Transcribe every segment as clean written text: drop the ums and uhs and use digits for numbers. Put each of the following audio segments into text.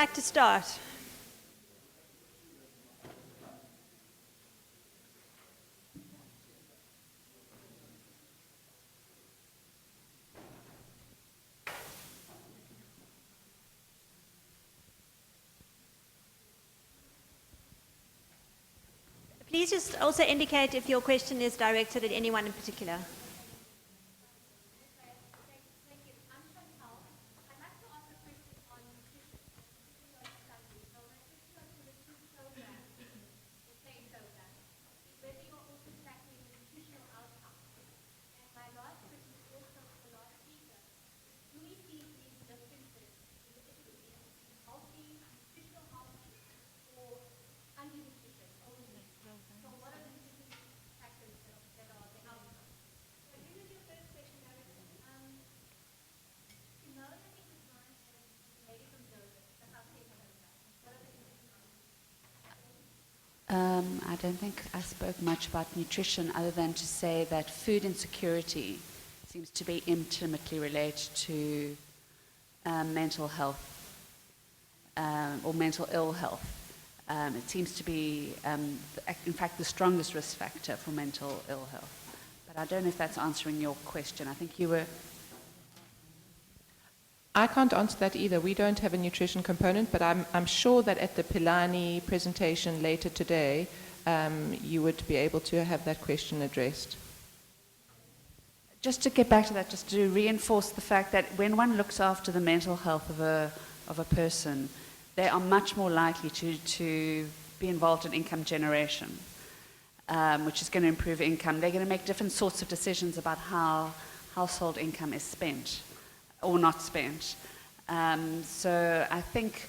like to start? Please just also indicate if your question is directed at anyone in particular. I don't think I spoke much about nutrition other than to say that food insecurity seems to be intimately related to mental health or mental ill health. It seems to be, in fact, the strongest risk factor for mental ill health. But I don't know if that's answering your question. I think you were... I can't answer that either. We don't have a nutrition component, but I'm sure that at the Pilani presentation later today, you would be able to have that question addressed. Just to get back to that, just to reinforce the fact that when one looks after the mental health of a person, they are much more likely to be involved in income generation, which is going to improve income. They're going to make different sorts of decisions about how household income is spent or not spent. So I think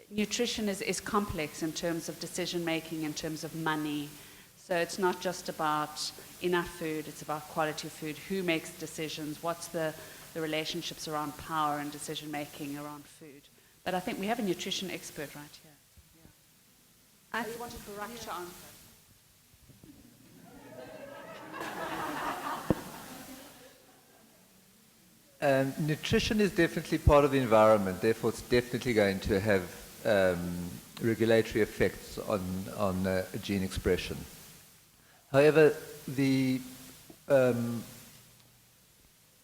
nutrition is complex in terms of decision making, in terms of money. So it's not just about enough food, it's about quality of food, who makes decisions, what's the relationships around power and decision making around food. But I think we have a nutrition expert right here. Yeah. I wanted Barak to answer. Nutrition is definitely part of the environment, therefore it's definitely going to have regulatory effects on gene expression. However, the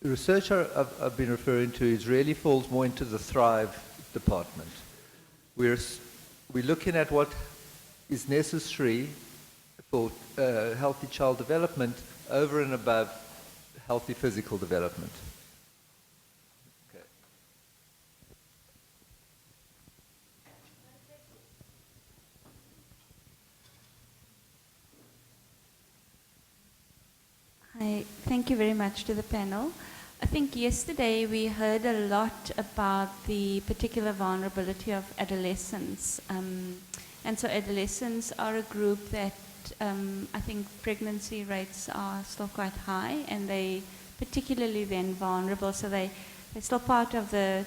research I've been referring to really falls more into the Thrive department. We're looking at what is necessary for healthy child development over and above healthy physical development. Hi, thank you very much to the panel. I think yesterday we heard a lot about the particular vulnerability of adolescents. And so adolescents are a group that I think pregnancy rates are still quite high, and they particularly then vulnerable. So they're still part of the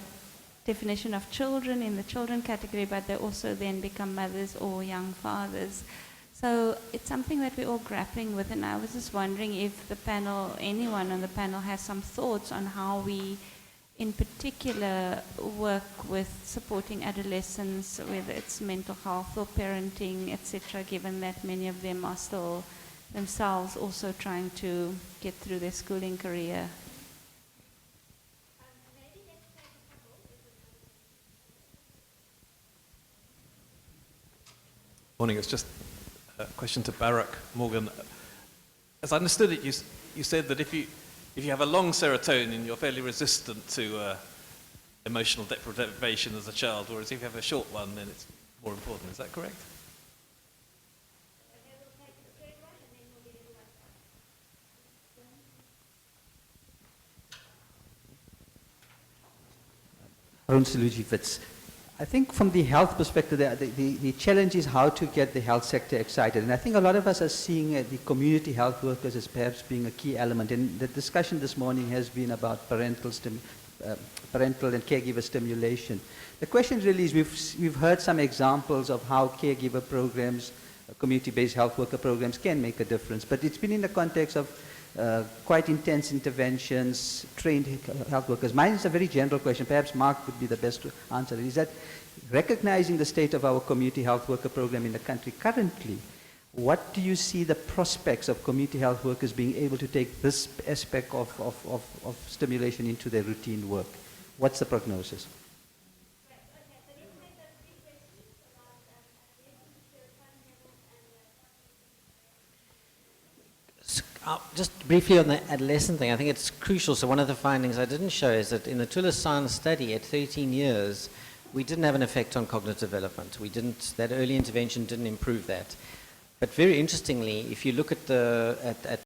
definition of children in the children category, but they also then become mothers or young fathers. So it's something that we're all grappling with, and I was just wondering if the panel, anyone on the panel has some thoughts on how we in particular work with supporting adolescents, whether it's mental health or parenting, etc., given that many of them are still themselves also trying to get through their schooling career. Morning, it's just a question to Barak Morgan. As I understood it, you said that if you have a long serotonin, you're fairly resistant to emotional deprivation as a child, whereas if you have a short one, then it's more important. Is that correct? Ron Wits. I think from the health perspective, the challenge is how to get the health sector excited. And I think a lot of us are seeing the community health workers as perhaps being a key element. And the discussion this morning has been about parental and caregiver stimulation. The question really is, we've heard some examples of how caregiver programs, community-based health worker programs can make a difference. But it's been in the context of quite intense interventions, trained health workers. Mine is a very general question. Perhaps Mark would be the best to answer it. Is that recognizing the state of our community health worker program in the country currently, what do you see the prospects of community health workers being able to take this aspect of stimulation into their routine work? What's the prognosis? Just briefly on the adolescent thing, I think it's crucial. So one of the findings I didn't show is that in the Tula Science study at 13 years, we didn't have an effect on cognitive development. That early intervention didn't improve that. But very interestingly, if you look at